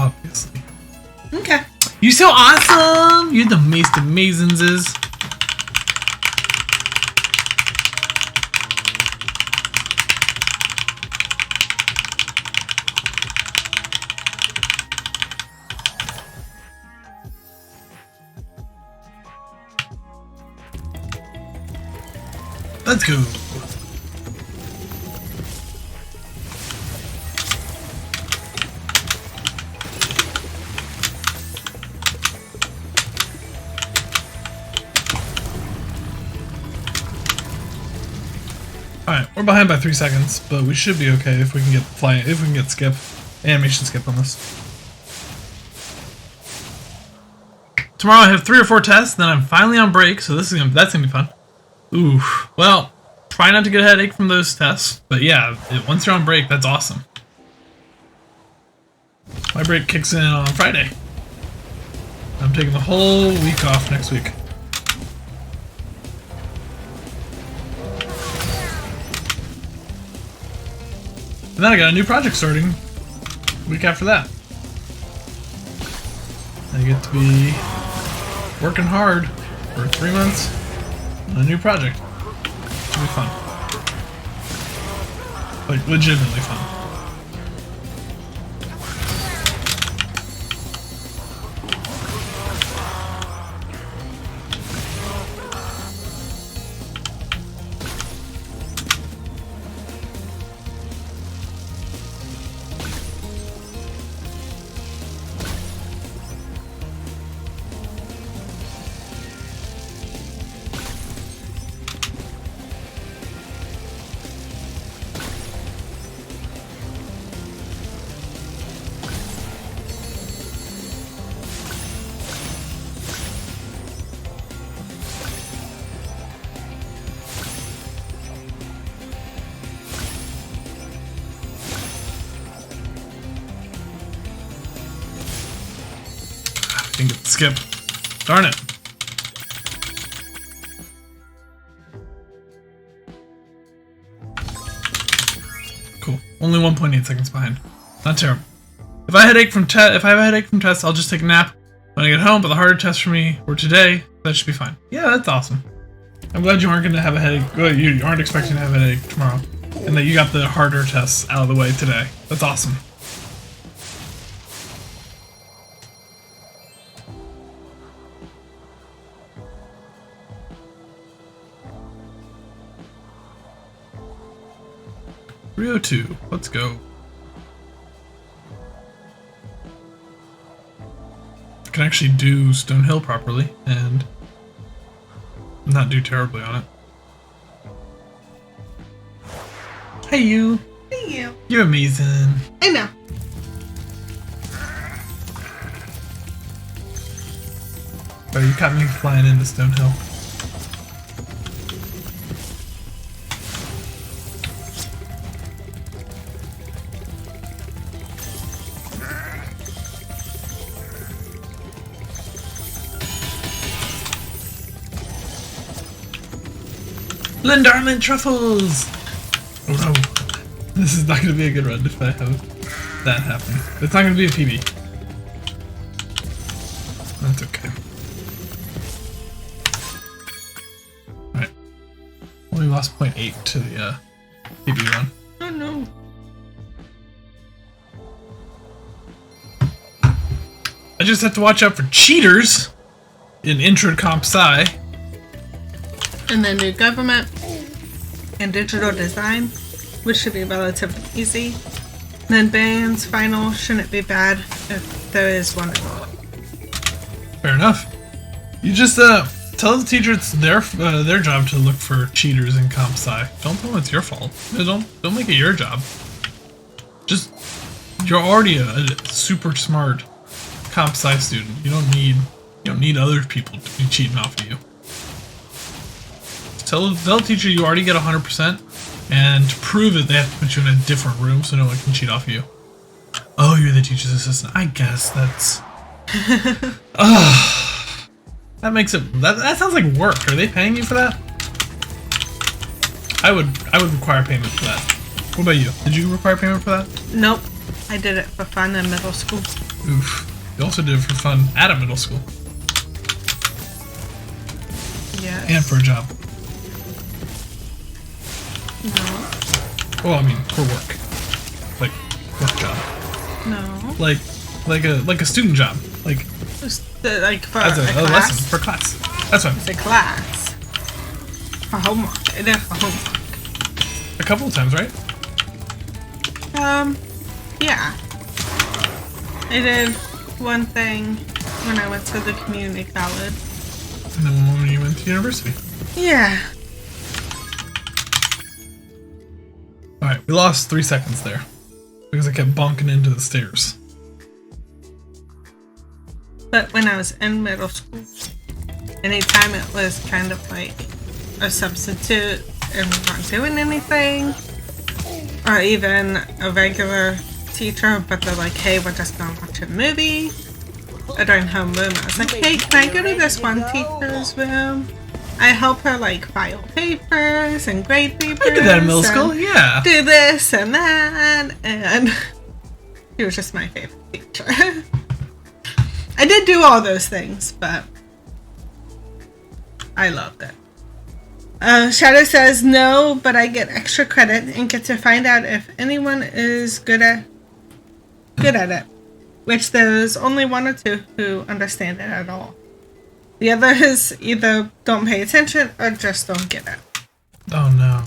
obviously. Okay. You're so awesome! You're the most amazingses. Let's go. Alright, we're behind by 3 seconds, but we should be okay if we can get skip, animation skip on this. Tomorrow I have 3 or 4 tests, then I'm finally on break, so that's gonna be fun. Ooh, well, try not to get a headache from those tests, but yeah, once you're on break, that's awesome. My break kicks in on Friday. I'm taking the whole week off next week. And then I got a new project starting week after that. I get to be working hard for 3 months on a new project. It'll be fun. Like, legitimately fun. Didn't get the skip. Darn it. Cool. Only 1.8 seconds behind. Not terrible. If I have a headache from tests, I'll just take a nap when I get home. But the harder tests for me were today. That should be fine. Yeah, that's awesome. I'm glad you aren't going to have a headache. Well, you aren't expecting to have a headache tomorrow, and that you got the harder tests out of the way today. That's awesome. Rio 2, let's go. I can actually do Stonehill properly and not do terribly on it. Hey you! Hey you! You're amazing. I know. Oh, you caught me flying into Stonehill. Lindarman truffles! Oh no. This is not going to be a good run if I have that happen. It's not going to be a PB. That's okay. Alright. Only lost 0.8 to the PB run. Oh no. I just have to watch out for cheaters in Intra-Comp Sci. And the new government and digital design, which should be relatively easy. Then bands final shouldn't be bad if there is one at all. Fair enough. You just tell the teacher it's their job to look for cheaters in Comp Sci. Don't tell them it's your fault. Don't make it your job. Just you're already a super smart Comp Sci student. You don't need other people to be cheating off of you. Tell the teacher you already get 100%, and to prove it, they have to put you in a different room so no one can cheat off of you. Oh, you're the teacher's assistant. I guess that's. That makes it. That sounds like work. Are they paying you for that? I would require payment for that. What about you? Did you require payment for that? Nope. I did it for fun in middle school. Oof. You also did it for fun at a middle school. Yes. And for a job. No. Well, I mean, for work. Like, work job. No. Like a student job. Like, like for as a class? lesson, for class. That's what It's a class. For homework. It is for homework. a couple of times, right? Yeah. I did one thing when I went to the community college. And then one when you went to university. Yeah. Alright, we lost 3 seconds there. Because I kept bonking into the stairs. But when I was in middle school, anytime it was kind of like a substitute and we weren't doing anything, or even a regular teacher, but they're like, hey, we're just gonna watch a movie, or during homeroom, I was like, hey, can I go to this one teacher's room? I help her like file papers and grade papers. I did that in middle school, yeah. Do this and that, and he was just my favorite teacher. I did do all those things, but I loved it. Shadow says no, but I get extra credit and get to find out if anyone is good at it. Which there's only 1 or 2 who understand it at all. The others either don't pay attention or just don't get it. Oh no.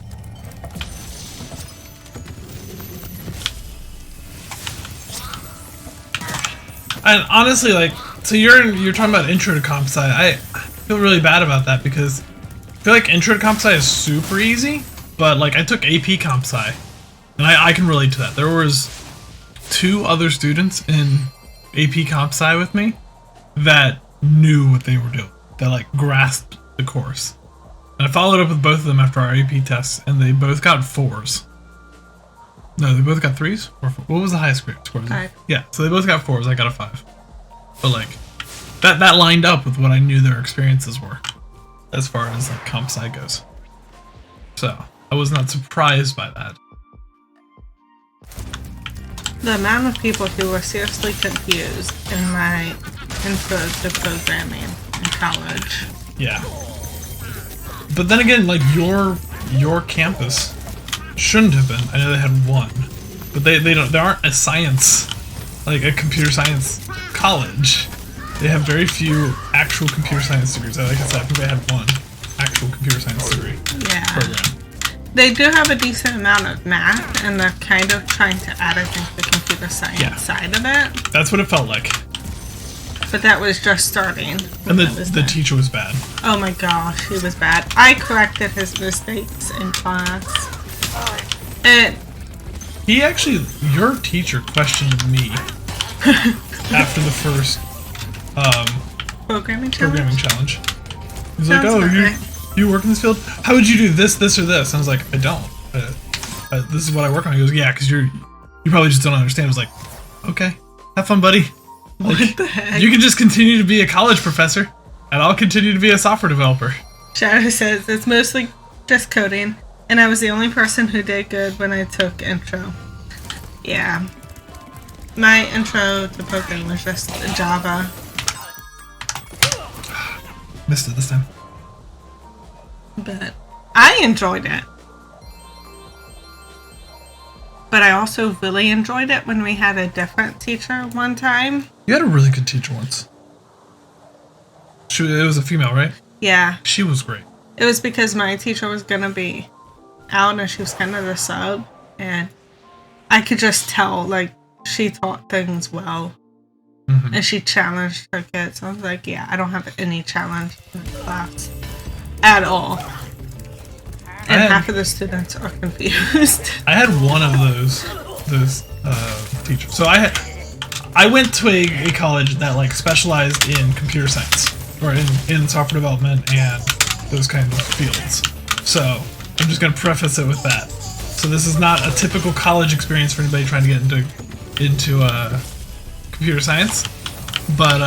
And honestly, like, so you're talking about intro to comp sci. I feel really bad about that because I feel like intro to comp sci is super easy, but like I took AP comp sci, and I can relate to that. There was 2 other students in AP comp sci with me that knew what they were doing, that like grasped the course. And I followed up with both of them after our AP tests, and they both got 4s. No, they both got 3s? Or 4? What was the highest grade score? 5. Yeah, so they both got 4s, I got a 5. But like, that lined up with what I knew their experiences were, as far as like comp sci goes. So, I was not surprised by that. The amount of people who were seriously confused in my intro to programming in college. Yeah. But then again, like your campus shouldn't have been. I know they had 1, but they aren't a science, like a computer science college. They have very few actual computer science degrees. Like I said, I think they had 1 actual computer science degree program. They do have a decent amount of math, and they're kind of trying to add, I think, the computer science side of it. That's what it felt like. But that was just starting. And the teacher was bad. Oh my gosh, he was bad. I corrected his mistakes in class. He actually, your teacher questioned me after the first programming challenge. He's like, oh, you work in this field? How would you do this, this, or this? And I was like, I don't. This is what I work on. He goes, yeah, because you probably just don't understand. I was like, okay, have fun, buddy. Like, what the heck? You can just continue to be a college professor, and I'll continue to be a software developer. Shadow says it's mostly just coding, and I was the only person who did good when I took intro. Yeah. My intro to programming was just Java. Missed it this time. But I enjoyed it. But I also really enjoyed it when we had a different teacher one time. You had a really good teacher once. It was a female, right? Yeah. She was great. It was because my teacher was going to be out and she was kind of the sub. And I could just tell, like, she taught things well. Mm-hmm. And she challenged her kids. I was like, yeah, I don't have any challenge in the class at all. And half of the students are confused. I had one of those teachers. So I went to a college that like specialized in computer science or in software development and those kind of fields. So I'm just gonna preface it with that. So this is not a typical college experience for anybody trying to get into computer science. But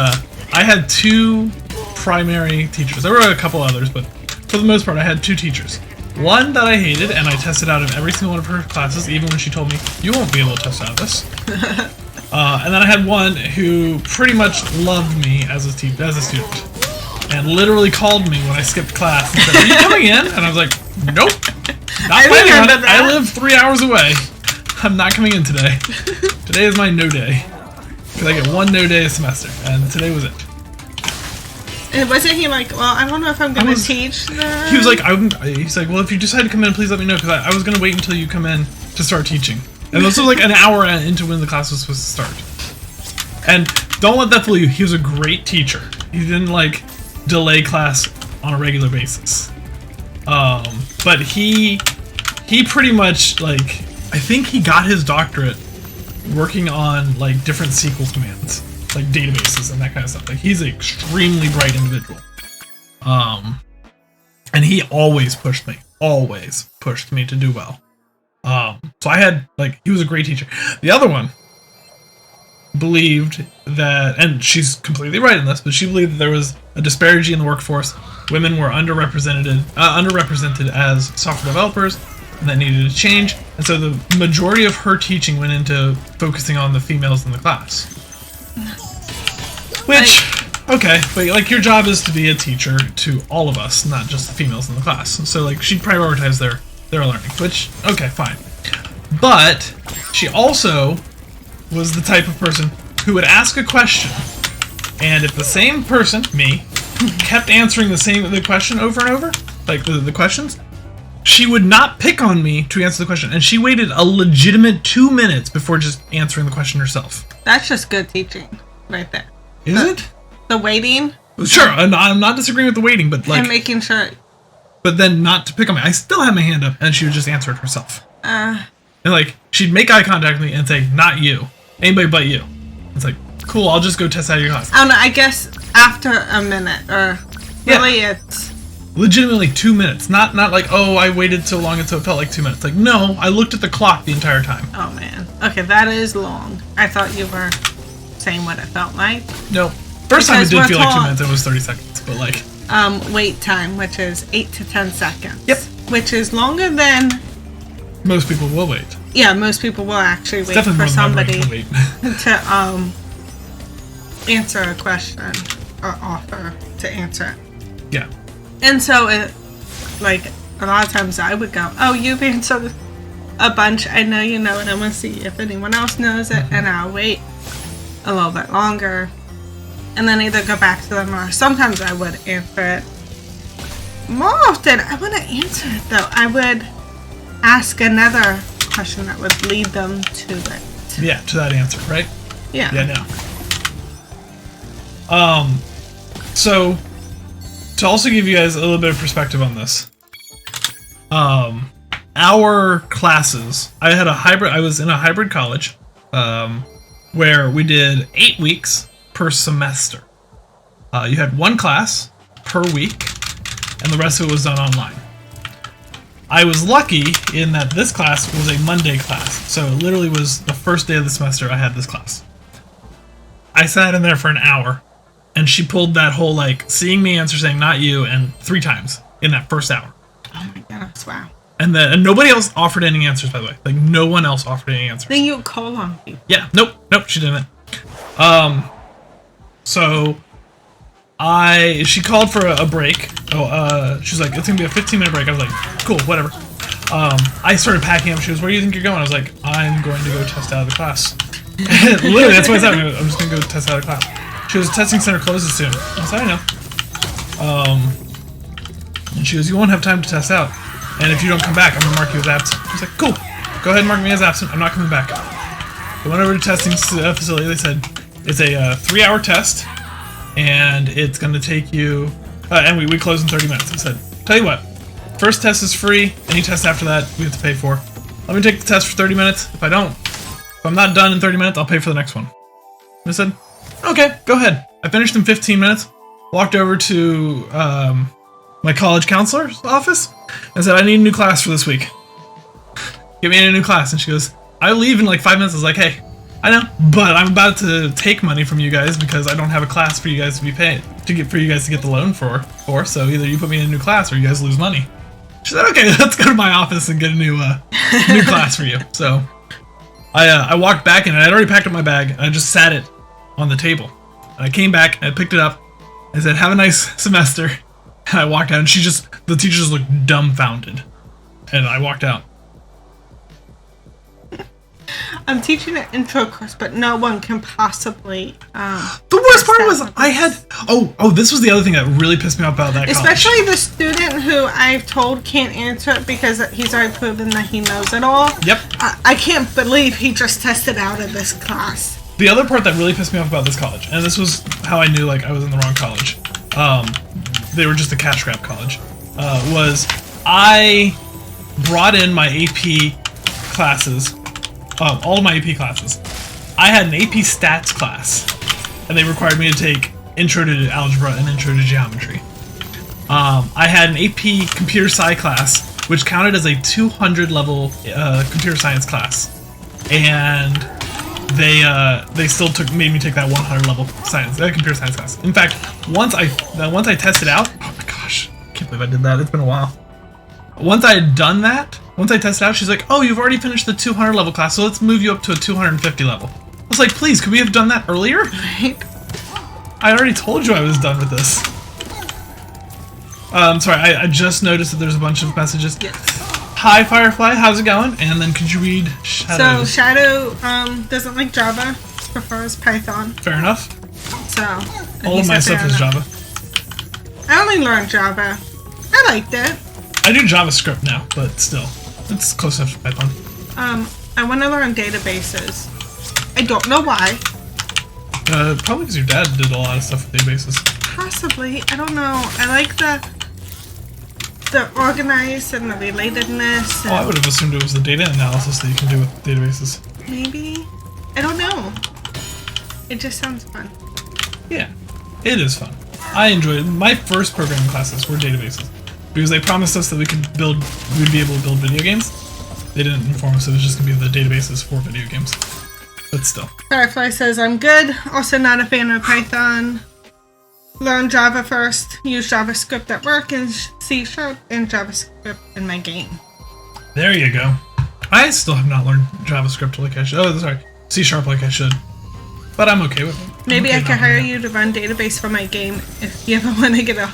I had 2 primary teachers. There were a couple others, but for the most part, I had 2 teachers. One that I hated, and I tested out of every single one of her classes, even when she told me, you won't be able to test out of this. And then I had one who pretty much loved me as a student, and literally called me when I skipped class and said, "Are you coming in?" And I was like, "Nope, not planning on it. I live 3 hours away. I'm not coming in today. Today is my no day because I get one no day a semester, and today was it." And wasn't he like, well, I don't know if I'm going to teach them? He was like, he's like, well, if you decide to come in, please let me know, because I was going to wait until you come in to start teaching. And this was like an hour into when the class was supposed to start. And don't let that fool you. He was a great teacher. He didn't like delay class on a regular basis. But he pretty much like, I think he got his doctorate working on like different SQL commands, like databases and that kind of stuff. Like he's an extremely bright individual. And he always pushed me to do well. So I had, like, he was a great teacher. The other one believed that, and she's completely right in this, but she believed that there was a disparity in the workforce. Women were underrepresented as software developers, and that needed to change. And so the majority of her teaching went into focusing on the females in the class. Which, okay, but like your job is to be a teacher to all of us, not just the females in the class. So like she prioritized their learning, which, okay, fine. But she also was the type of person who would ask a question, and if the same person, me, kept answering the question over and over, like the questions, she would not pick on me to answer the question, and she waited a legitimate 2 minutes before just answering the question herself. That's just good teaching, right there. Is it? The waiting? Sure, and I'm not disagreeing with the waiting, but like... And making sure... But then not to pick on me. I still had my hand up, and she would just answer it herself. And like, she'd make eye contact with me and say, "Not you. Anybody but you." It's like, cool, I'll just go test out of your class. I don't know, I guess after a minute, or really it's... Legitimately 2 minutes. Not like, oh, I waited so long until it felt like 2 minutes. Like, no, I looked at the clock the entire time. Oh, man. Okay, that is long. I thought you were saying what it felt like. No. First time it did feel like 2 minutes, it was 30 seconds, but like... wait time, which is 8 to 10 seconds. Yep. Which is longer than... Most people will wait. Yeah, most people will actually wait for somebody to answer a question or offer to answer it. Yeah. And so, like, a lot of times I would go, "Oh, you've answered a bunch. I know you know it. I'm going to see if anyone else knows it." And I'll wait a little bit longer. And then either go back to them, or sometimes I would answer it. More often, I wouldn't answer it, though. I would ask another question that would lead them to it. Yeah, to that answer, right? Yeah. Yeah, no. So, to also give you guys a little bit of perspective on this, our classes, I was in a hybrid college, where we did 8 weeks per semester. You had one class per week, and the rest of it was done online. I was lucky in that this class was a Monday class, so it literally was the first day of the semester I had this class. I sat in there for an hour, and she pulled that whole, like, seeing me answer saying "not you" and 3 times in that first hour. Oh my gosh, wow. And nobody else offered any answers, by the way. Like, no one else offered any answers. Then you call on people. Yeah, nope, she didn't. So she called for a break. She's like, "It's gonna be a 15-minute break." I was like, "Cool, whatever." I started packing up. She goes, "Where do you think you're going?" I was like, "I'm going to go test out of the class." Literally, that's what I said. I'm just gonna go test out of the class. She goes, "Testing center closes soon." I said, "I know." And she goes, "You won't have time to test out, and if you don't come back, I'm gonna mark you as absent." I was like, "Cool, go ahead and mark me as absent. I'm not coming back." I went over to testing facility. They said it's a 3-hour test, and it's going to take you... and we close in 30 minutes. I said, "Tell you what, first test is free. Any test after that, we have to pay for. Let me take the test for 30 minutes. If I'm not done in 30 minutes, I'll pay for the next one." And I said, "Okay, go ahead." I finished in 15 minutes, walked over to my college counselor's office, and said, "I need a new class for this week. Get me in a new class." And she goes, "I leave in like 5 minutes." I was like, "Hey, I know, but I'm about to take money from you guys because I don't have a class for you guys to be paid for you guys to get the loan for. So either you put me in a new class or you guys lose money." She said, "Okay, let's go to my office and get a new class for you." So I walked back and I'd already packed up my bag and I just sat it on the table. And I came back and I picked it up. I said, "Have a nice semester." And I walked out and the teacher just looked dumbfounded. And I walked out. I'm teaching an intro course, but no one can possibly. The worst part was I had. Oh, this was the other thing that really pissed me off about that Especially college. the student who I've told can't answer it because he's already proven that he knows it all. Yep. I can't believe he just tested out of this class. The other part that really pissed me off about this college, and this was how I knew like I was in the wrong college. They were just a cash grab college. Was I brought in my AP classes. All of my AP classes. I had an AP stats class, and they required me to take Intro to Algebra and Intro to Geometry. I had an AP Computer Sci class, which counted as a 200 level computer science class, and they still made me take that 100 level computer science class. In fact, once I tested out, oh my gosh, I can't believe I did that. It's been a while. Once I had done that, once I tested out, she's like, "Oh, you've already finished the 200 level class, so let's move you up to a 250 level." I was like, "Please, could we have done that earlier?" Right. I already told you I was done with this. Sorry, I just noticed that there's a bunch of messages. Yes. Hi, Firefly, how's it going? And then could you read Shadow? So Shadow doesn't like Java, prefers Python. Fair enough. So All of my stuff is Java. I only learned Java. I liked it. I do JavaScript now, but still, it's close enough to Python. I want to learn databases. I don't know why. Probably because your dad did a lot of stuff with databases. Possibly. I don't know. I like the organized and the relatedness. And I would have assumed it was the data analysis that you can do with databases. maybe. I don't know. It just sounds fun. Yeah, it is fun. I enjoyed it. My first programming classes were databases because they promised us that we'd be able to build video games. They didn't inform us it was just going to be the databases for video games. But still. Firefly says, "I'm good. Also not a fan of Python. Learn Java first. Use JavaScript at work and C# and JavaScript in my game." There you go. I still have not learned JavaScript like I should. Oh, sorry. C# like I should. But I'm okay with it. Maybe okay I could hire you to run database for my game if you ever want to get a...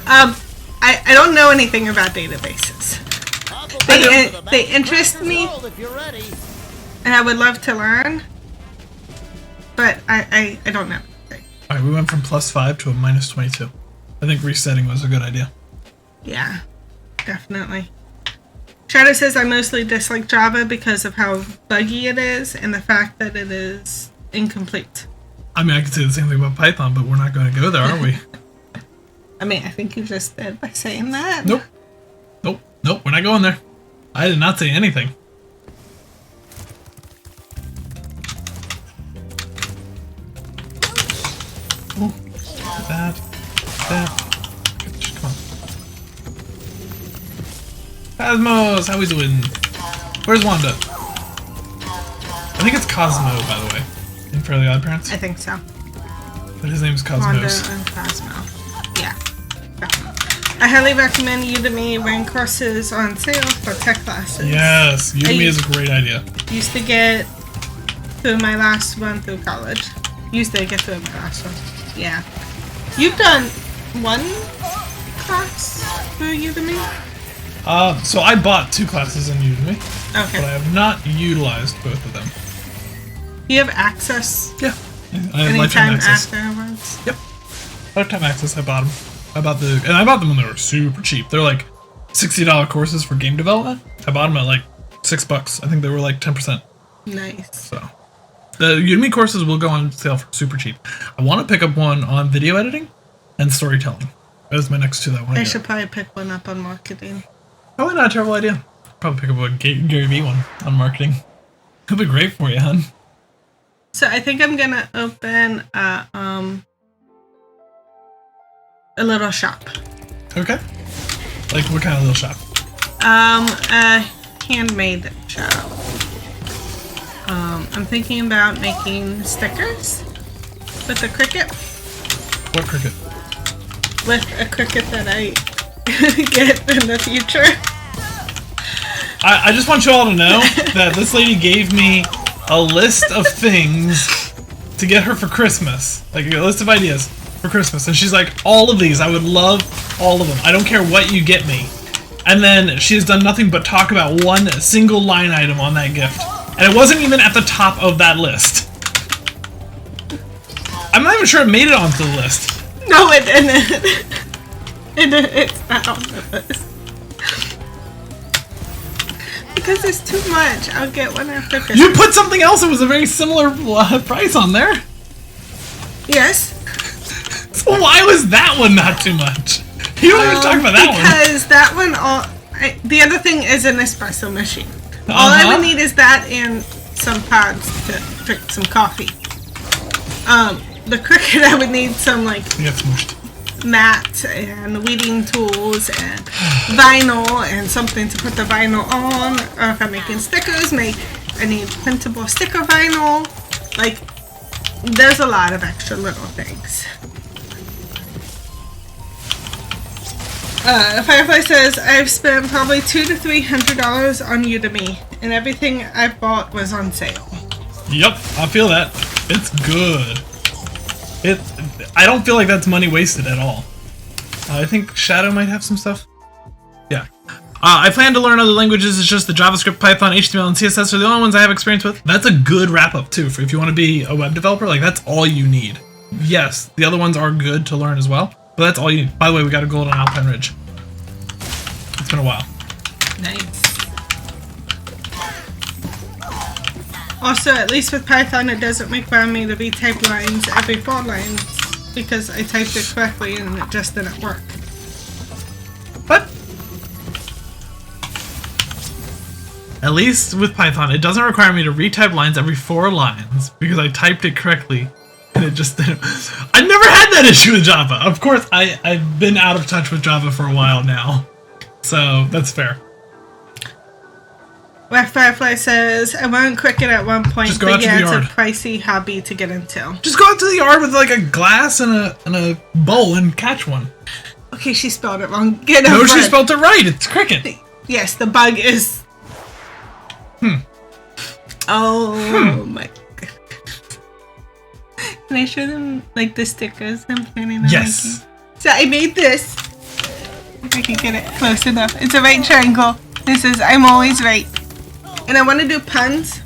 I don't know anything about databases. They interest me, and I would love to learn, but I don't know. Alright, we went from +5 to a -22. I think resetting was a good idea. Yeah, definitely. Shadow says, "I mostly dislike Java because of how buggy it is and the fact that it is incomplete." I mean, I could say the same thing about Python, but we're not going to go there, are we? I mean, I think you just did by saying that. Nope. Nope, we're not going there. I did not say anything. Oh, that. Come on. Cosmos, how we doing? Where's Wanda? I think it's Cosmo, by the way, in Fairly Odd Parents. I think so. But his name's Cosmos. Wanda and Cosmo. Yeah. I highly recommend Udemy when courses on sale for tech classes. Yes, Udemy is a great idea. Used to get through my last one through college. Used to get through my last one. Yeah. You've done one class through Udemy? So I bought 2 classes in Udemy, Okay. but I have not utilized both of them. Do you have access? Yeah. I have lifetime Anytime access. afterwards? Yep. Lifetime access, I bought them. I bought them when they were super cheap. They're like $60 courses for game development. I bought them at like $6. I think they were like 10%. Nice. So the Udemy courses will go on sale for super cheap. I want to pick up one on video editing and storytelling. Those are my next 2 that I want to I get. should probably pick one up on marketing. Probably not a terrible idea. Probably pick up a Gary Vee one on marketing. It'll be great for you, hun. So I think I'm gonna open a little shop. Okay. Like what kind of little shop? A handmade shop. I'm thinking about making stickers with a cricket. What cricket? With a cricket that I get in the future. I just want you all to know that this lady gave me a list of things to get her for Christmas. Like a list of ideas for Christmas. And she's like, all of these, I would love all of them. I don't care what you get me. And then she has done nothing but talk about one single line item on that gift. And it wasn't even at the top of that list. I'm not even sure it made it onto the list. No, it didn't. It's not on the list. Because it's too much. I'll get one after Christmas. You put something else that was a very similar price on there. Yes. So why was that one not too much? You don't even talk about that one. Because that one, the other thing is an espresso machine. All I would need is that and some pods to drink some coffee. The cricket, I would need some like mats and weeding tools and vinyl and something to put the vinyl on. Or if I'm making stickers, I need printable sticker vinyl. Like, there's a lot of extra little things. Firefly says, I've spent probably $200 to $300 on Udemy, and everything I bought was on sale. Yep, I feel that. It's good. I don't feel like that's money wasted at all. I think Shadow might have some stuff. Yeah. I plan to learn other languages. It's just the JavaScript, Python, HTML, and CSS are the only ones I have experience with. That's a good wrap-up, too, for if you want to be a web developer. Like, that's all you need. Yes, the other ones are good to learn as well, but that's all you need. By the way, we got a gold on Alpine Ridge. It's been a while. Nice. Also, at least with Python, it doesn't require me to retype lines every 4 lines because I typed it correctly and it just didn't work. But at least with Python, it doesn't require me to retype lines every 4 lines because I typed it correctly and it just didn't. I've never had that issue with Java. Of course, I've been out of touch with Java for a while now, so that's fair. Black Firefly says, I went cricket at one point, Just go but out to yeah, the it's yard. a pricey hobby to get into. Just go out to the yard with like a glass and a bowl and catch one. Okay, she spelled it wrong. Get No, over she it. spelled it right. It's cricket. Yes, the bug is... Oh my god. Can I show them like the stickers I'm planning on Yes. making? So I made this. If I can get it close enough. It's a right triangle. This is I'm always right. And I want to do puns.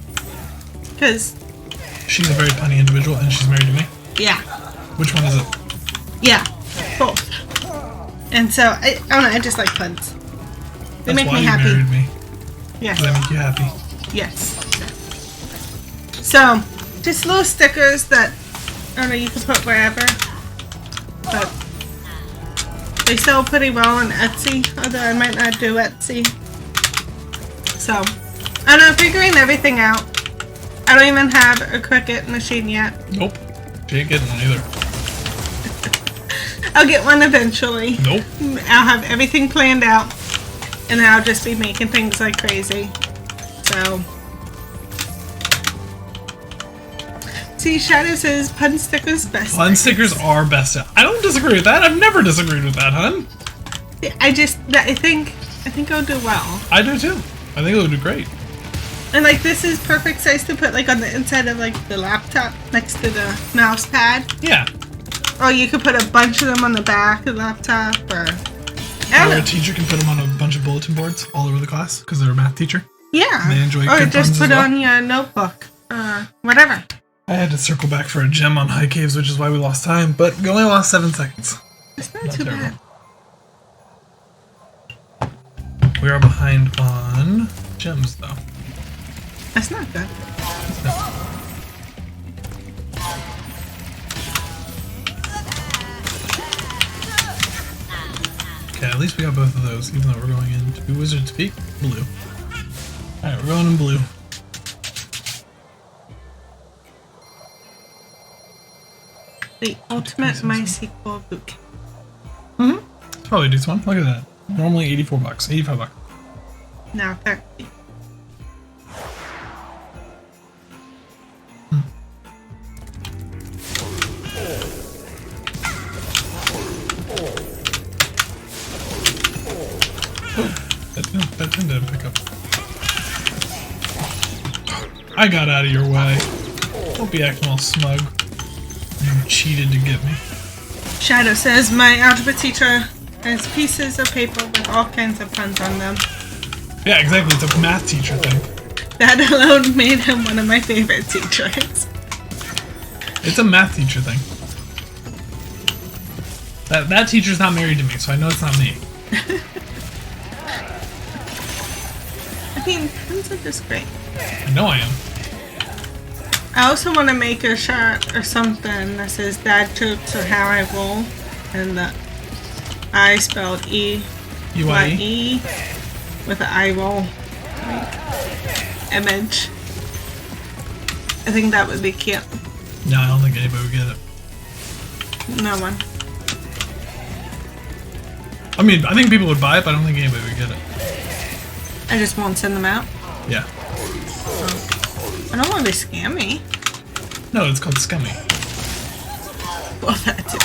Because... She's a very punny individual and she's married to me. Yeah. Which one is it? Yeah. Both. And so, I don't know, I just like puns. They make me happy. You married me. Yes. They make you happy. Yes. So, just little stickers that, I don't know, you can put wherever. But they sell pretty well on Etsy, although I might not do Etsy. So, I don't know, figuring everything out. I don't even have a cricket machine yet. Nope. She ain't getting one either. I'll get one eventually. Nope. I'll have everything planned out. And I'll just be making things like crazy. So. See, Shadow says pun stickers best. Pun stickers are best. I don't disagree with that. I've never disagreed with that, hun. I think I'll do well. I do too. I think it'll do great. And like this is perfect size to put like on the inside of like the laptop next to the mouse pad. Yeah. Or you could put a bunch of them on the back of the laptop, or Or a teacher can put them on a bunch of bulletin boards all over the class because they're a math teacher. Yeah. And they enjoy or good just puns put as well. on your notebook. Whatever. I had to circle back for a gem on high caves, which is why we lost time, but we only lost 7 seconds. It's not too terrible. bad. We are behind on gems, though. That's not good. Okay, at least we got both of those, even though we're going into Wizard's Peak blue. Alright, we're going in blue. The ultimate MySQL bootcamp. Mm-hmm. Probably a decent one. Look at that. Normally 84 bucks, 85 bucks. Now 30. That didn't pick up. I got out of your way. Don't be acting all smug. You cheated to get me. Shadow says, my algebra teacher has pieces of paper with all kinds of puns on them. Yeah, exactly. It's a math teacher thing. That alone made him one of my favorite teachers. It's a math teacher thing. That teacher's not married to me, so I know it's not me. I mean, puns are just great. I know I am. I also want to make a shirt or something that says dad jokes or how I roll, and the I spelled E-Y-E with an eye roll image. I think that would be cute. No, I don't think anybody would get it. No one. I mean, I think people would buy it, but I don't think anybody would get it. I just won't send them out. Yeah. I don't want to be scammy. No, it's called scummy. Well, that too.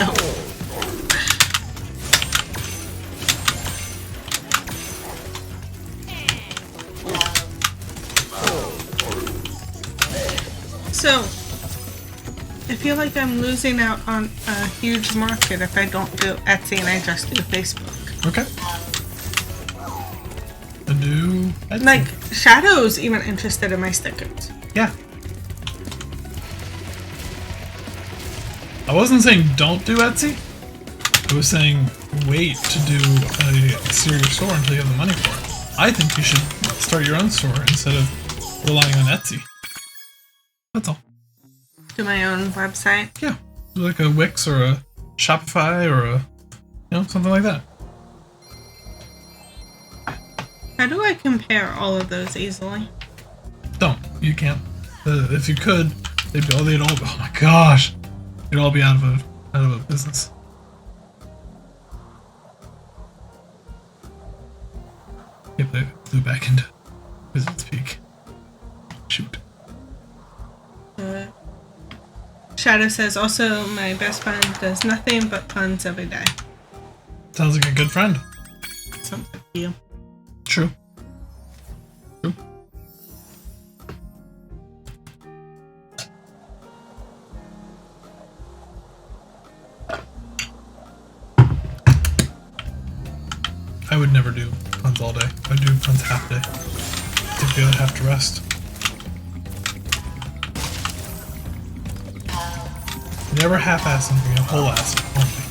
So, I feel like I'm losing out on a huge market if I don't do Etsy and I just do Facebook. Okay. I do Etsy. Like, Shadow's even interested in my stickers. Yeah. I wasn't saying don't do Etsy. I was saying wait to do a serious store until you have the money for it. I think you should start your own store instead of relying on Etsy. That's all. Do my own website. Yeah. Like a Wix or a Shopify or a, something like that. How do I compare all of those easily? Don't. You can't. If you could, they'd all, oh my gosh. They'd all be out of a business. Yep, they flew back into Wizard's Peak. Shoot. Shadow says, also, my best friend does nothing but puns every day. Sounds like a good friend. Sounds like you. True. True. I would never do puns all day. I'd do puns half day. Take the other half to rest. Never half-ass something, a whole ass only.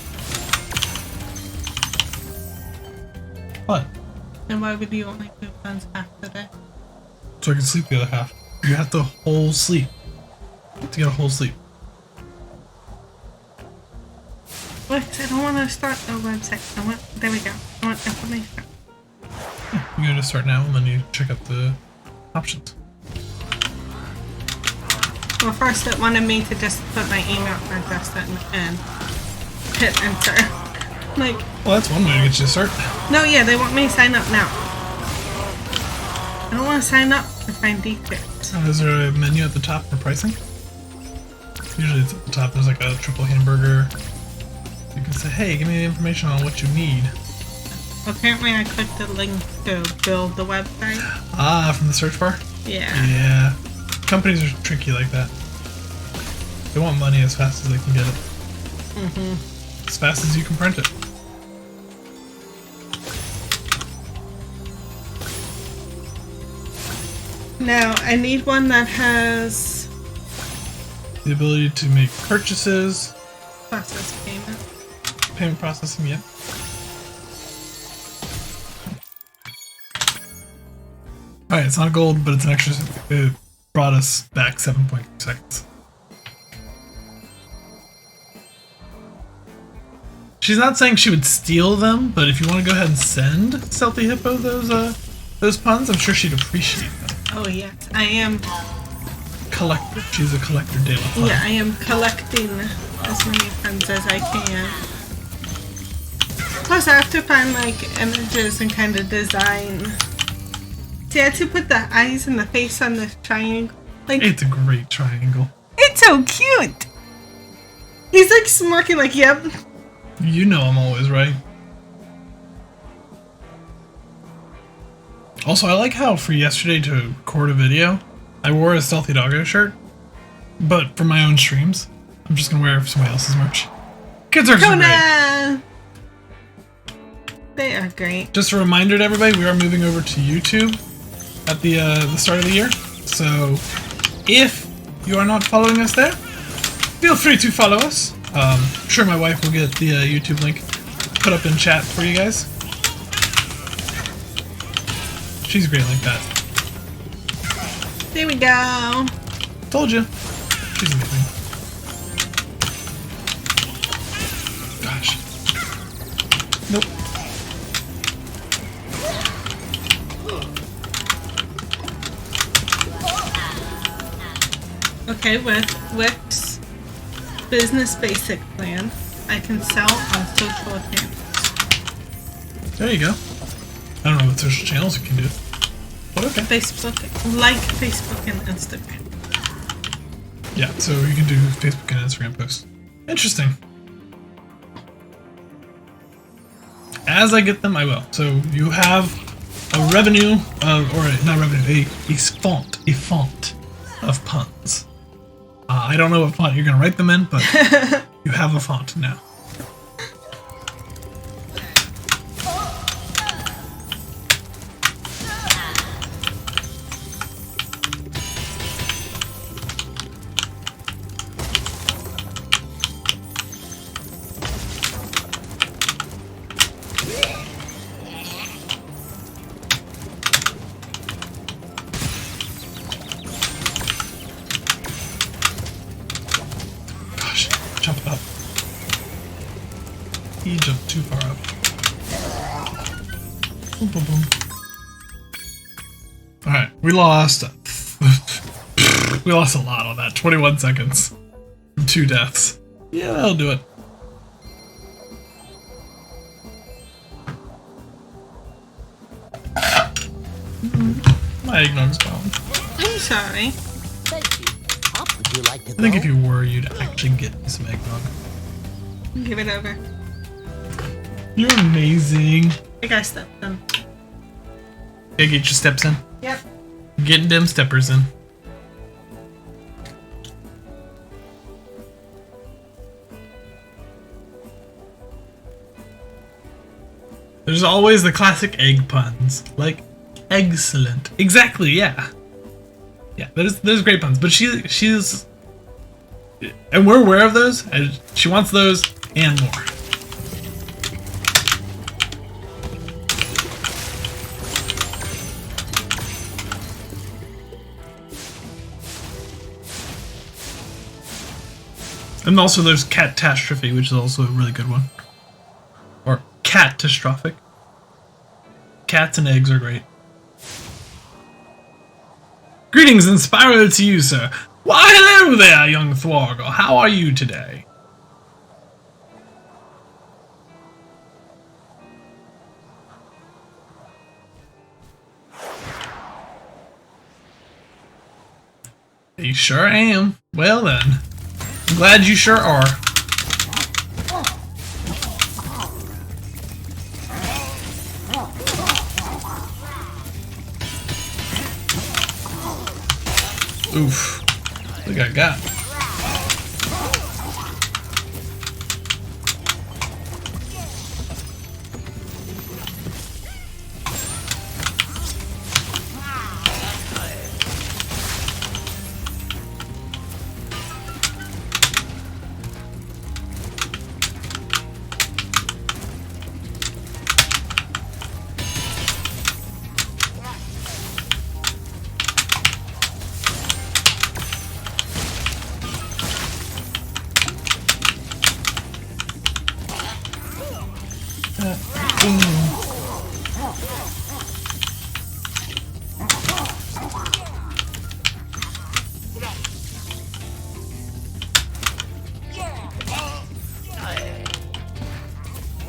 What? Then why would you only do puns half the day? So I can sleep the other half. You have to whole sleep. To get a whole sleep. Wait, I don't want to start a website. There we go. I want information. Yeah, you gotta start now and then you check out the options. Well, first it wanted me to just put my email address in and hit enter. Like, well, that's one way to get you to start. No, yeah, they want me to sign up now. I don't want to sign up to find details. Is there a menu at the top for pricing? Usually it's at the top. There's like a triple hamburger. You can say, hey, give me the information on what you need. Apparently I clicked the link to build the website. Ah, from the search bar? Yeah. Yeah. Companies are tricky like that. They want money as fast as they can get it. Mm-hmm. As fast as you can print it. Now, I need one that has the ability to make purchases. Process payment. Payment processing, yep. Alright, it's not gold, but it's an extra. It brought us back 7.2 seconds. She's not saying she would steal them, but if you want to go ahead and send StealthyHippo those puns, I'm sure she'd appreciate them. Oh yes, I am. Collector. She's a collector de la fun. Yeah, I am collecting as many puns as I can. Plus, I have to find like images and kind of design. See, I had to put the eyes and the face on the triangle. Like, it's a great triangle. It's so cute. He's like smirking, like, yep. You know I'm always right. Also, I like how for yesterday to record a video, I wore a StealthyDoggo shirt, but for my own streams, I'm just gonna wear somebody else's merch. Kids are great. They are great. Just a reminder to everybody, we are moving over to YouTube at the start of the year. So if you are not following us there, feel free to follow us. I'm sure my wife will get the YouTube link put up in chat for you guys. She's great like that. There we go. Told you. She's amazing. Gosh. Nope. Okay, with Wick's business basic plan, I can sell on social channels. There you go. I don't know what social channels you can do. But okay. Facebook, like Facebook and Instagram. Yeah, so you can do Facebook and Instagram posts. Interesting. As I get them, I will. So you have a revenue, or not revenue, a font of puns. I don't know what font you're going to write them in, but you have a font now. Jump up. He jumped too far up. Boom, boom, boom. Alright, we lost... we lost a lot on that. 21 seconds. From 2 deaths. Yeah, that'll do it. My eggnog's gone. I'm sorry. Thank you. Would you like to I think if you were, you'd actually get me some eggnog. Give it over. You're amazing. I gotta step them. Yeah, get your steps in. Yep. Getting them steppers in. There's always the classic egg puns. Like, excellent. Exactly, yeah. Yeah, there's great puns, but she's... And we're aware of those, and she wants those and more. And also there's Catastrophe, which is also a really good one. Or Catastrophic. Cats and eggs are great. Greetings and Spyro to you, sir. Why, hello there, young Thwargle. How are you today? You sure am. Well then. I'm glad you sure are. Oof. I think I got.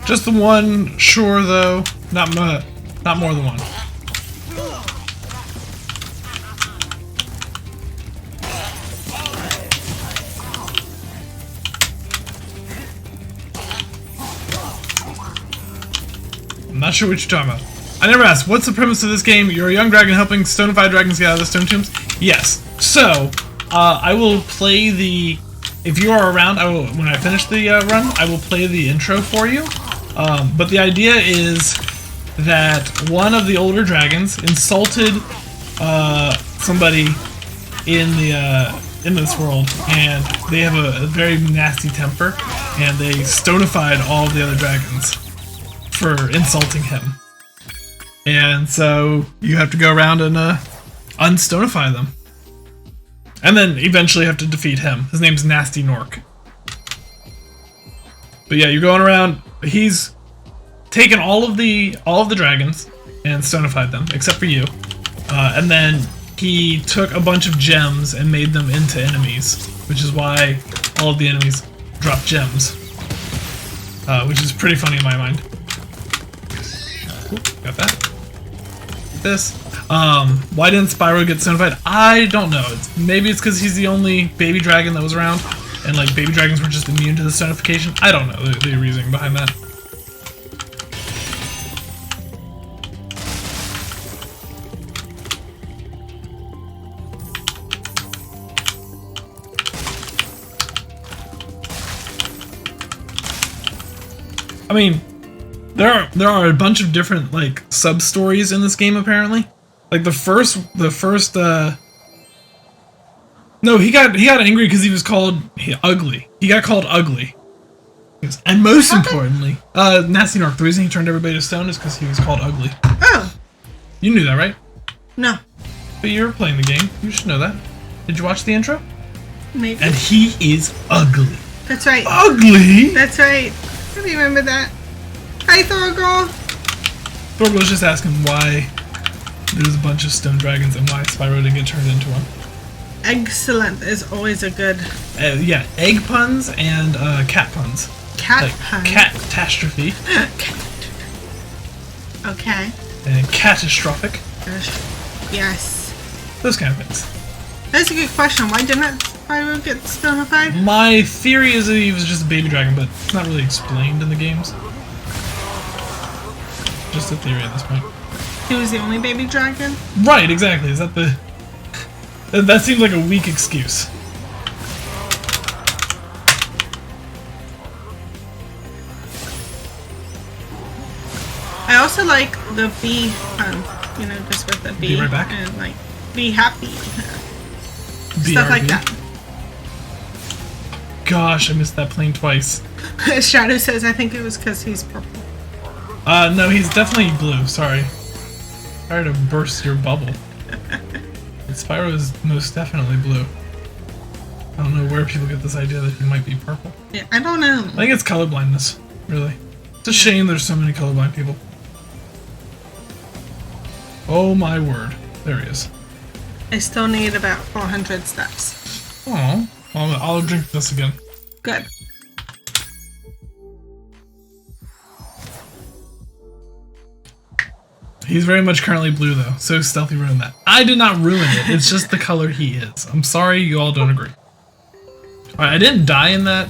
Just the one, sure though. Not more than one. I'm not sure what you're talking about. I never asked, what's the premise of this game? You're a young dragon helping stonified dragons get out of the stone tombs? Yes. So, I will play the... If you are around, when I finish the run, I will play the intro for you. But the idea is that one of the older dragons insulted somebody in this world, and they have a very nasty temper, and they stonified all of the other dragons for insulting him. And so you have to go around and unstonify them. And then eventually have to defeat him. His name's Gnasty Gnorc. But yeah, you're going around. He's taken all of the dragons and stonified them, except for you. And then he took a bunch of gems and made them into enemies, which is why all of the enemies drop gems. Which is pretty funny in my mind. Ooh, got that. This. Why didn't Spyro get stonified? I don't know. Maybe it's because he's the only baby dragon that was around, and like baby dragons were just immune to the stonification. I don't know the reasoning behind that. I mean, there are a bunch of different like sub stories in this game apparently. Like the first no, he got angry because he was called ugly. He got called ugly. And most importantly, Gnasty Gnorc, the reason he turned everybody to stone is because he was called ugly. Oh. You knew that, right? No. But you were playing the game. You should know that. Did you watch the intro? Maybe. And he is ugly. That's right. Ugly? That's right. I remember that. Hi, Thorgal. Thorgal was just asking why there's a bunch of stone dragons and why Spyro didn't get turned into one. Excellent is always a good... yeah, egg puns and cat puns. Cat like puns? Catastrophe. Okay. And catastrophic. Yes. Those kind of things. That's a good question. Why didn't Spyro get stonified? My theory is that he was just a baby dragon, but it's not really explained in the games. Just a theory at this point. He was the only baby dragon? Right, exactly. Is that the... That seems like a weak excuse. I also like the bee pun, you know, just with the bee. Be right back. And like, be happy. BRB. Stuff like that. Gosh, I missed that plane twice. Shadow says, I think it was because he's purple. No, he's definitely blue. Sorry. Sorry to burst your bubble. Spyro is most definitely blue. I don't know where people get this idea that he might be purple. Yeah, I don't know. I think it's colorblindness, really. It's a shame there's so many colorblind people. Oh my word. There he is. I still need about 400 steps. Oh, I'll drink this again. Good. He's very much currently blue though, so Stealthy ruined that. I did not ruin it, it's just the color he is. I'm sorry you all don't agree. Alright, I didn't die in that,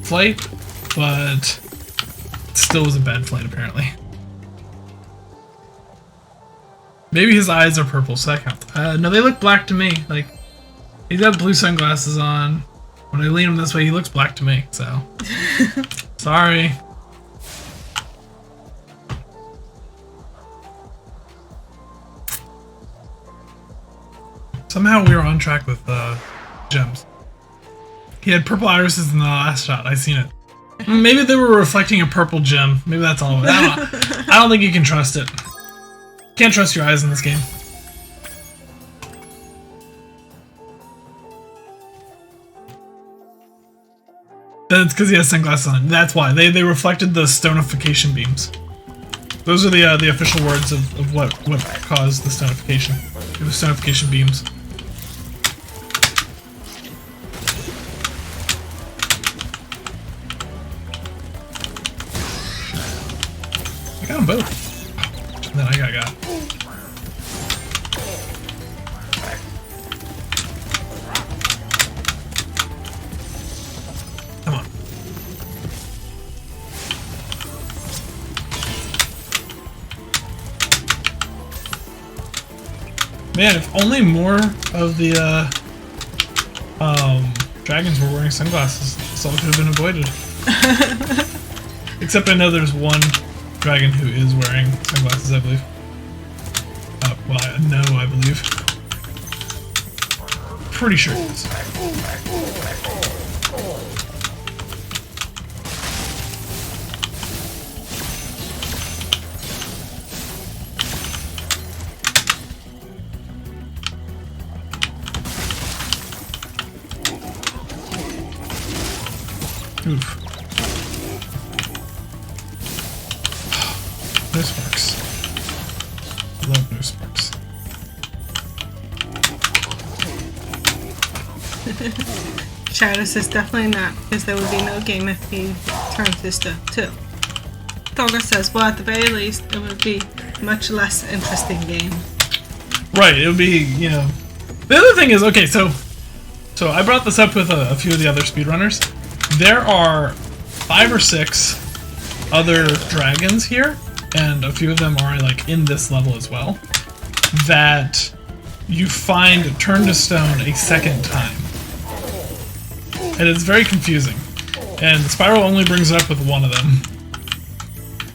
flight, but it still was a bad flight apparently. Maybe his eyes are purple, so that counts. No, they look black to me. Like, he's got blue sunglasses on. When I lean him this way, he looks black to me, so... Sorry. Somehow we were on track with gems. He had purple irises in the last shot. I seen it. Maybe they were reflecting a purple gem. Maybe that's all of it. I don't think you can trust it. Can't trust your eyes in this game. That's because he has sunglasses on. That's why. They reflected the stonification beams. Those are the official words of what caused the stonification. It was stonification beams. I got them both. And then I got. Come on. Man, if only more of the dragons were wearing sunglasses, this all could have been avoided. Except I know there's one dragon who is wearing sunglasses, I believe. Well, I believe. Pretty sure it is. Oof. No sparks. Love no sparks. Shadow says definitely not, because there would be no game if he turns his stuff too. Doggo says, well, at the very least, it would be a much less interesting game. Right, it would be, you know... The other thing is, okay, so I brought this up with a few of the other speedrunners. There are 5 or 6 other dragons here, and a few of them are like in this level as well, that you find turned to stone a second time. And it's very confusing. And Spyro only brings it up with one of them.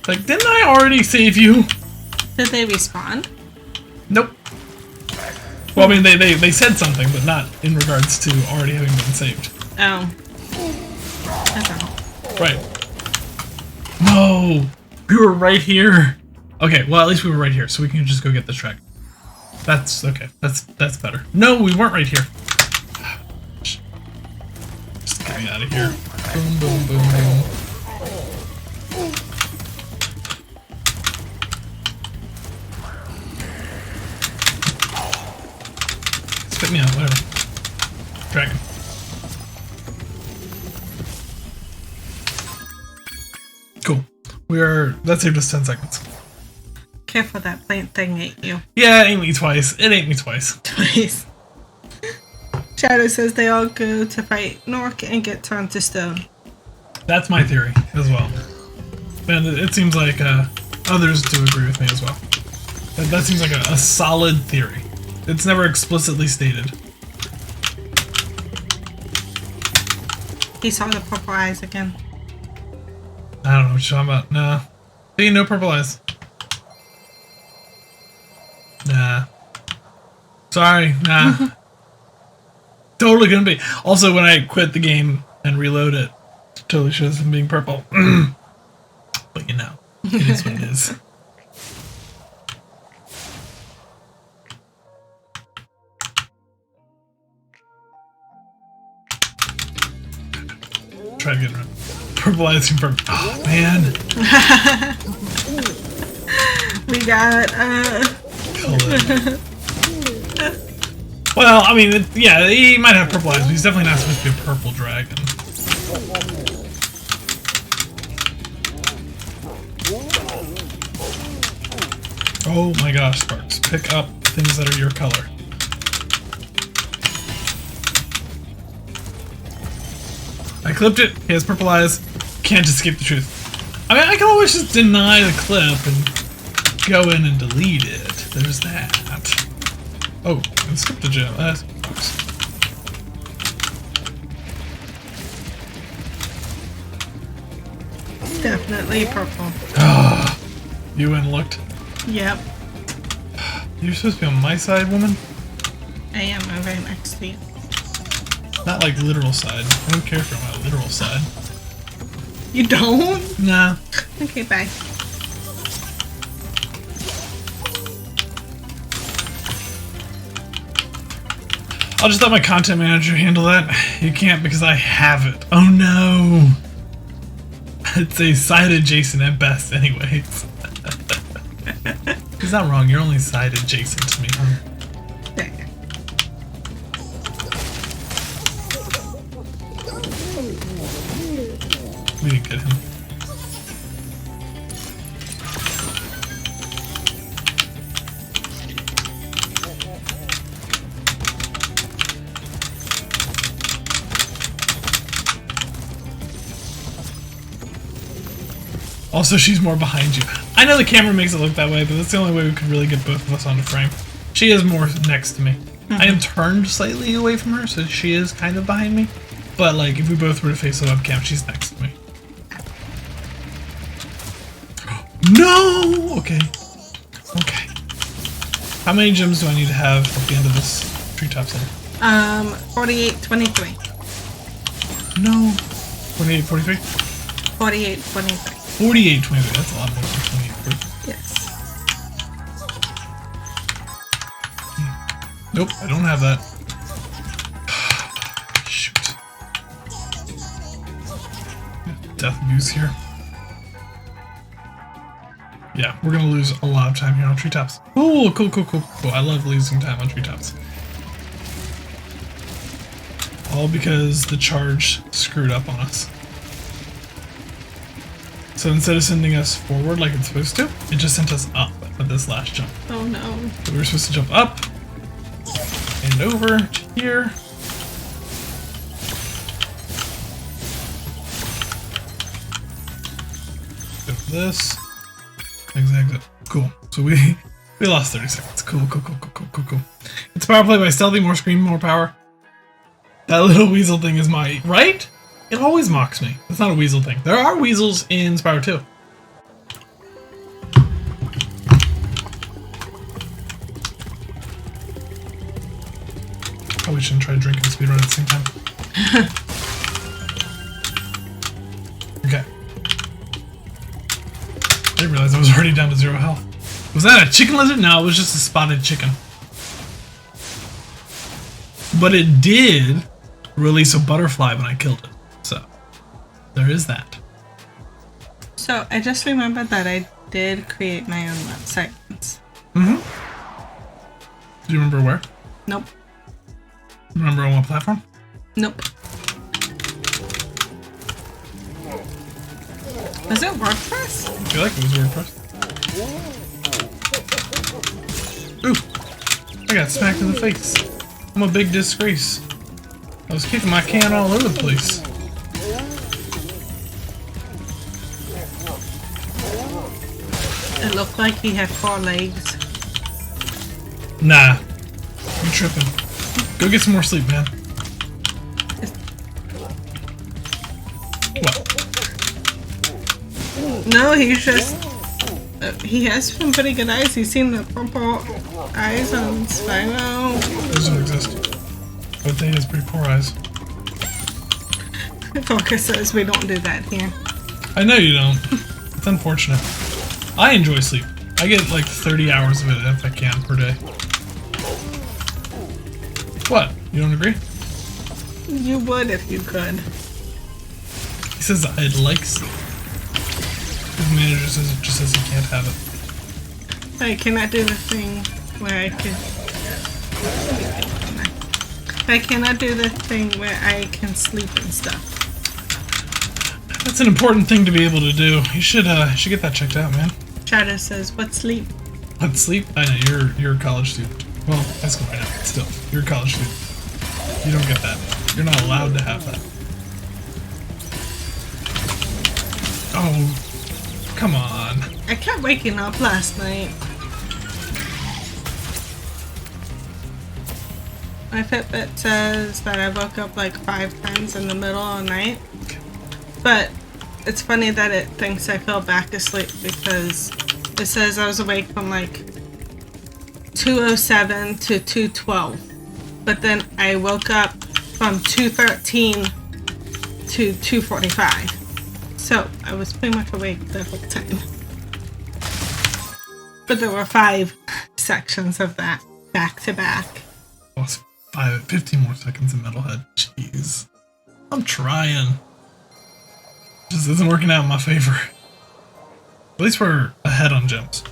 Like, didn't I already save you? Did they respawn? Nope. Well, I mean, they said something, but not in regards to already having been saved. Oh. That's all. Right. No! We were right here! Okay, well, at least we were right here, so we can just go get the track. That's okay. That's better. No, we weren't right here. Just get me out of here. Boom, boom, boom, boom. Spit me out, whatever. Dragon. Cool. That saved us 10 seconds. Careful, that plant thing ate you. Yeah, it ate me twice. It ate me twice. Twice. Shadow says they all go to fight Gnorc and get turned to stone. That's my theory as well. And it seems like others do agree with me as well. That seems like a solid theory. It's never explicitly stated. He saw the purple eyes again. I don't know what you're talking about. Nah. See, no purple eyes. Nah. Sorry, nah. Totally couldn't be. Also, when I quit the game and reload it, it totally shows them being purple. But you know, it is what it is. Try to get around. Purple eyes and purple. Oh, man. We got, Color. Well, I mean, yeah, he might have purple eyes, but he's definitely not supposed to be a purple dragon. Oh my gosh, Sparks. Pick up things that are your color. I clipped it. He has purple eyes. Can't escape the truth. I mean, I can always just deny the clip and go in and delete it. There's that. Oh, and skip the gym. That's definitely purple. You went and looked. Yep. You're supposed to be on my side, woman? I am over next to you. Not like literal side. I don't care if you're on my literal side. You don't? Nah. Okay, bye. I'll just let my content manager handle that. You can't because I have it. Oh no! It's a side adjacent at best anyways. He's not wrong, you're only side adjacent to me, huh? There you go. We didn't get him. Also, she's more behind you. I know the camera makes it look that way, but that's the only way we could really get both of us onto frame. She is more next to me. I am turned slightly away from her, so she is kind of behind me. But like, if we both were to face the webcam, she's next to me. No! Okay. Okay. How many gems do I need to have at the end of this treetops thing? 48, 23. No. 28, 43? 48, 23. 48, 23. That's a lot more than 28, 43. Yes. Nope, I don't have that. Shoot. Death abuse here. Yeah, we're gonna lose a lot of time here on treetops. Oh, cool, cool, cool, cool. I love losing time on treetops. All because the charge screwed up on us. So instead of sending us forward like it's supposed to, it just sent us up at this last jump. Oh no. So we were supposed to jump up and over to here. Do this. Exit. Cool. So we lost 30 seconds. Cool, cool, cool, cool, cool, cool, cool. It's a power play by Stealthy, more screen, more power. That little weasel thing is my... Right? It always mocks me. It's not a weasel thing. There are weasels in Spyro 2. Probably shouldn't try drinking speedrun at the same time. Okay. I didn't realize I was already down to 0 health. Was that a chicken lizard? No, it was just a spotted chicken. But it did release a butterfly when I killed it. So, there is that. So, I just remembered that I did create my own website. Mm-hmm. Do you remember where? Nope. Remember on what platform? Nope. Was it WordPress? I feel like it was WordPress. Ooh! I got smacked in the face. I'm a big disgrace. I was kicking my can all over the place. It looked like he had 4 legs. Nah. You tripping. Go get some more sleep, man. What? No, he's just... he has some pretty good eyes. He's seen the purple eyes on Spyro. Those don't exist. But they has pretty poor eyes. Focus says we don't do that here. I know you don't. It's unfortunate. I enjoy sleep. I get like 30 hours of it if I can per day. What? You don't agree? You would if you could. He says I'd like sleep. His manager says it just says he can't have it. I cannot do the thing where I can... I cannot do the thing where I can sleep and stuff. That's an important thing to be able to do. You should get that checked out, man. Chatter says, what sleep? What sleep? I know, you're a college student. Well, that's going out, but still. You're a college student. You don't get that. You're not allowed to have that. Oh, come on. I kept waking up last night. My Fitbit says that I woke up like 5 times in the middle of the night. But it's funny that it thinks I fell back asleep because it says I was awake from like 2:07 to 2:12. But then I woke up from 2:13 to 2:45. So I was pretty much awake the whole time. But there were 5 sections of that back to back. Oh, it's 15 more seconds in MetalHead. Jeez. I'm trying. Just isn't working out in my favor. At least we're ahead on gems.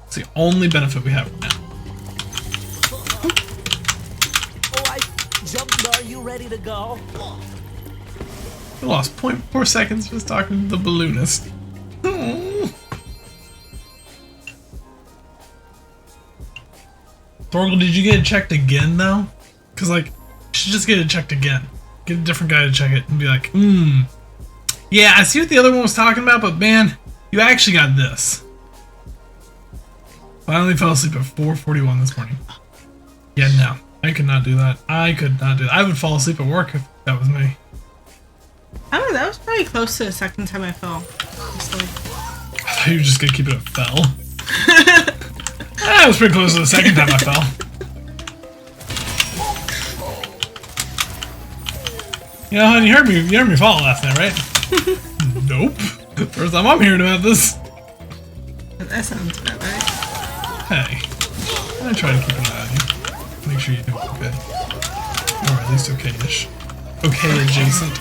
It's the only benefit we have right now. Oh, I jumped. Are you ready to go? We lost 0.4 seconds just talking to the balloonist. Thorgal, did you get it checked again though? Cause like, you should just get it checked again. Get a different guy to check it and be like, yeah, I see what the other one was talking about, but man, you actually got this. I only fell asleep at 4:41 this morning. Yeah, no. I could not do that. I could not do that. I would fall asleep at work if that was me. I don't know, that was probably close to the second time I fell asleep. I thought you were just gonna keep it at fell. That was pretty close to the second time I fell. You know, honey, you heard me fall last night, right? Nope. First time I'm hearing about this. That sounds about right. Hey, I try to keep an eye on you. Make sure you're doing good. Or at least okay-ish. Okay adjacent.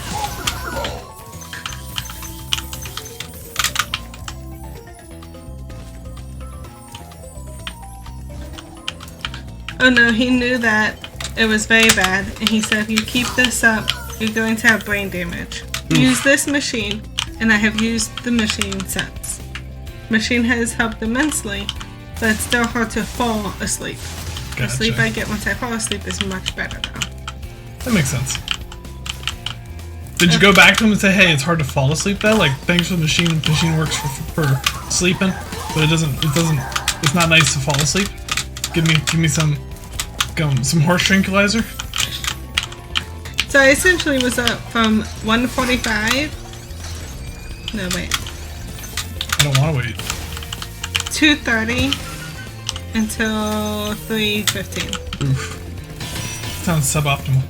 Oh no, he knew that it was very bad, and he said if you keep this up, you're going to have brain damage. Use this machine, and I have used the machine since. Machine has helped immensely, but it's still hard to fall asleep. The Gotcha. sleep I get once I fall asleep is much better though. That makes sense. Did you go back to him and say, hey, it's hard to fall asleep though? Like, thanks for the machine. The machine works for sleeping, but it's not nice to fall asleep. Give me some horse tranquilizer. So I essentially was up from 1:45. No wait. I don't want to wait. 2:30 until 3:15. Oof. Sounds suboptimal.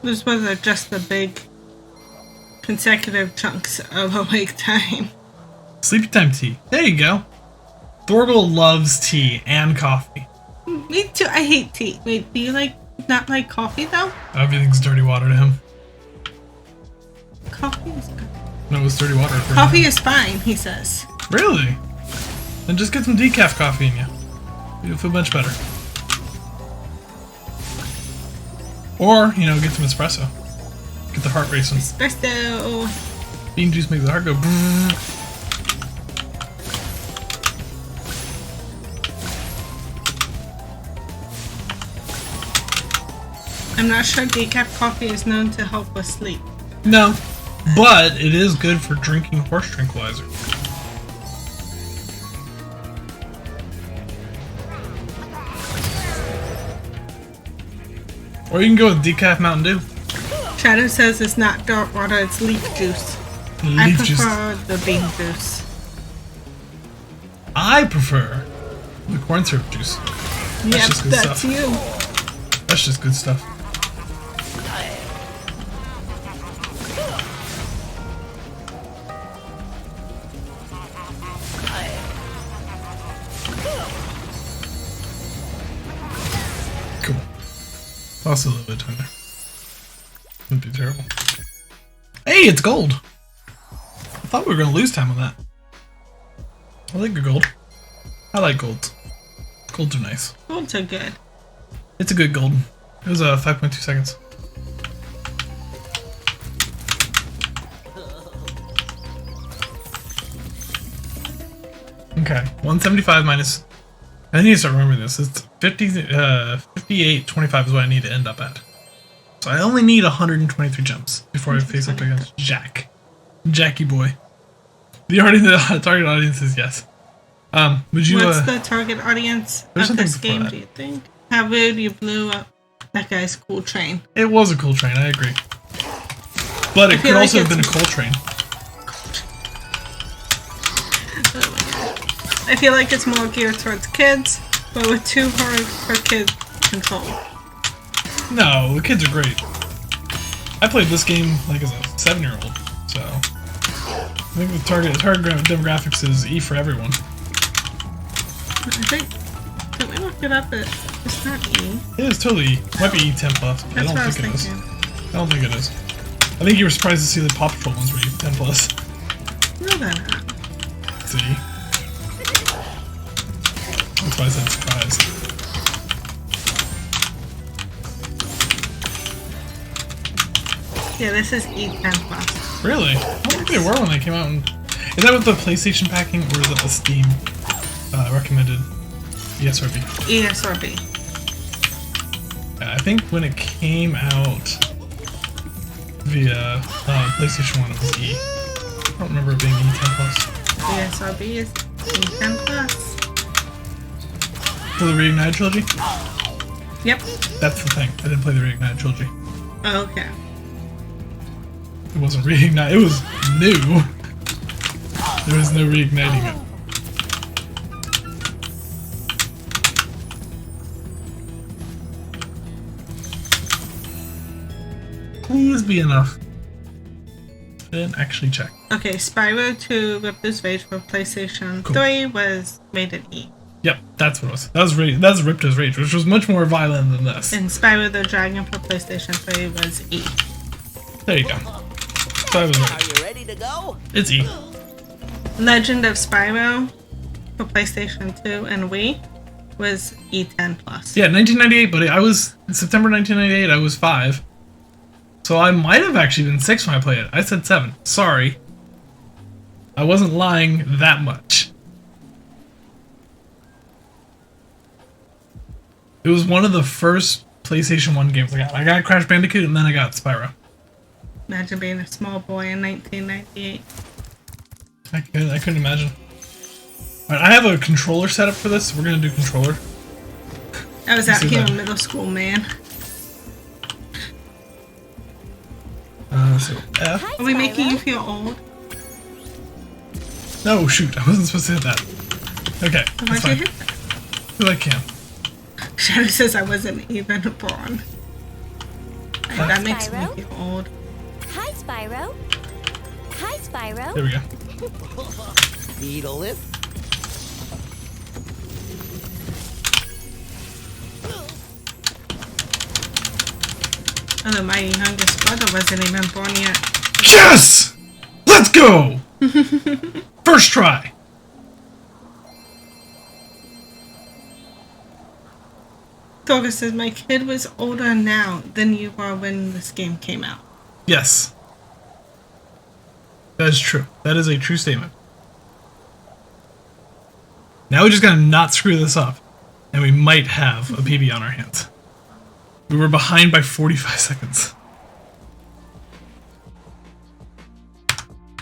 This was just the big consecutive chunks of awake time. Sleepy time tea. There you go. Thorgal loves tea and coffee. Me too. I hate tea. Wait, do you not like coffee though? Everything's dirty water to him. Coffee is good. No, it's dirty water. For Coffee him. is fine, he says. Really? Then just get some decaf coffee in you. You'll feel much better. Or, get some espresso. Get the heart racing. Espresso. Bean juice makes the heart go brrrr. I'm not sure decaf coffee is known to help with sleep. No, but it is good for drinking horse tranquilizer. Or you can go with decaf Mountain Dew. Shadow says it's not dark water, it's leaf juice. I prefer the bean juice. I prefer the corn syrup juice. Yep, just good that's stuff. you. That's just good stuff. Cool. Lost a little bit of time there. Wouldn't be terrible. Hey, it's gold! I thought we were going to lose time on that. I like the gold. I like golds. Golds are nice. Golds are good. It's a good gold. It was 5.2 seconds. Okay, 175 minus. I need to start remembering this. It's 58.25 is what I need to end up at. So I only need 123 jumps before I face up against Jacques. Jackie boy. The target audience is yes. Would you? What's the target audience of this game? Do you think? How rude you blew up that guy's cool train. It was a cool train. I agree. But it could also have been a coal train. Oh my god. I feel like it's more geared towards kids, but with too hard for kid control. No, the kids are great. I played this game like as a 7-year-old, so I think the target demographics is E for everyone. I think. Did we look it up? It's not E. It is totally E. Might be E10 plus. But I don't think it is. I don't think it is. I think you were surprised to see the Paw Patrol ones were E10 plus. No, they're not. See? That's why I said surprised. Yeah, this is E10 plus. Really? I don't think they were when they came out. Is that with the PlayStation packing, or is it the Steam recommended ESRB? ESRB. I think when it came out via PlayStation 1, it was E. I don't remember it being E10 plus. ESRB is E10 plus. For the Reignited Trilogy? Yep. That's the thing. I didn't play the Reignited Trilogy. Oh, okay. It wasn't reignited. It was new. There was no reigniting it. Please be enough. I didn't actually check. Okay, Spyro 2 Ripto's Rage for PlayStation 3 was rated E. Yep, that's what it was. That was Ripto's Rage, which was much more violent than this. And Spyro the Dragon for PlayStation 3 was E. There you go. So I was right. Are you ready to go? It's E. Legend of Spyro for PlayStation 2 and Wii was E10+. Yeah, 1998, buddy. I was in September 1998. I was 5. So I might have actually been 6 when I played it. I said 7. Sorry. I wasn't lying that much. It was one of the first PlayStation 1 games I got. I got Crash Bandicoot and then I got Spyro. Imagine being a small boy in 1998. I couldn't imagine. Alright, I have a controller set up for this, so we're gonna do controller. I was out here in middle school, man. So F. Are we making you feel old? No, shoot, I wasn't supposed to hit that. Okay, Why'd that's you fine. hit that? Because I can. Shadow says I wasn't even born. That makes me feel old. Hi, Spyro. Hi, Spyro. There we go. Beetle-if. Although my youngest brother wasn't even born yet. Yes! Let's go! First try! Doggo says my kid was older now than you were when this game came out. Yes. That is true. That is a true statement. Now we just gotta not screw this up, and we might have a PB on our hands. We were behind by 45 seconds.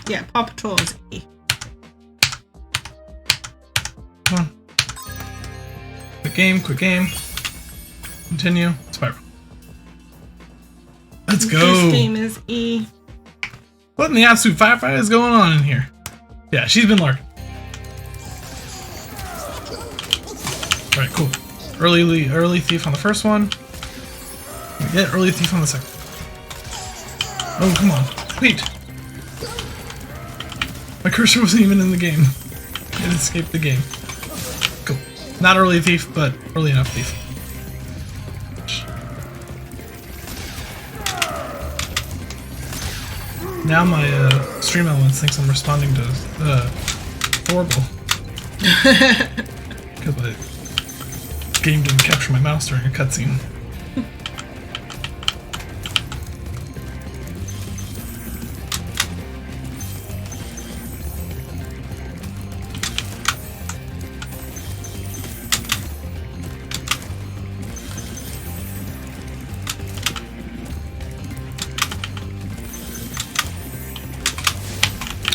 Yeah, Paw Patrol is E. Come on. Quick game, quick game. Continue. Spyro. Let's go. This game is E. What in the absolute firefight is going on in here? Yeah, she's been lurking. Alright, cool. Early thief on the first one. We get early thief on the second. Oh, come on. Wait. My cursor wasn't even in the game. It escaped the game. Cool. Not early thief, but early enough thief. Now my stream elements thinks I'm responding to horrible. Because my game didn't capture my mouse during a cutscene.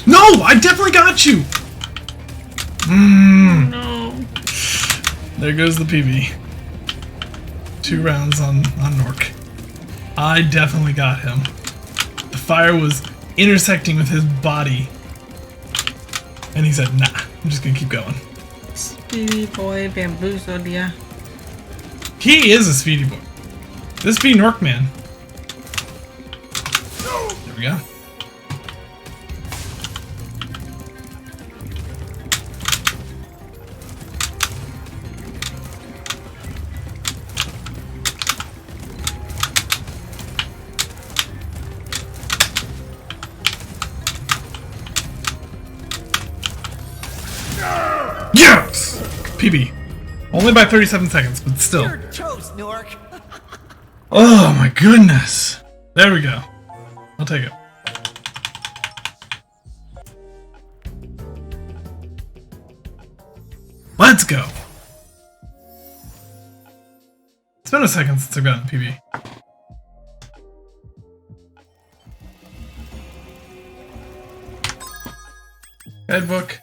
No! I definitely got you! No. There goes the PB. 2 rounds on Gnorc. I definitely got him. The fire was intersecting with his body. And he said, nah, I'm just gonna keep going. Speedy boy bamboozled ya. He is a speedy boy. This be Gnorc man. There we go. Yes! PB. Only by 37 seconds, but still. You're toast, Gnorc. Oh my goodness. There we go. I'll take it. Let's go. It's been a second since I've gotten PB. Guidebook.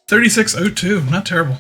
3602, not terrible.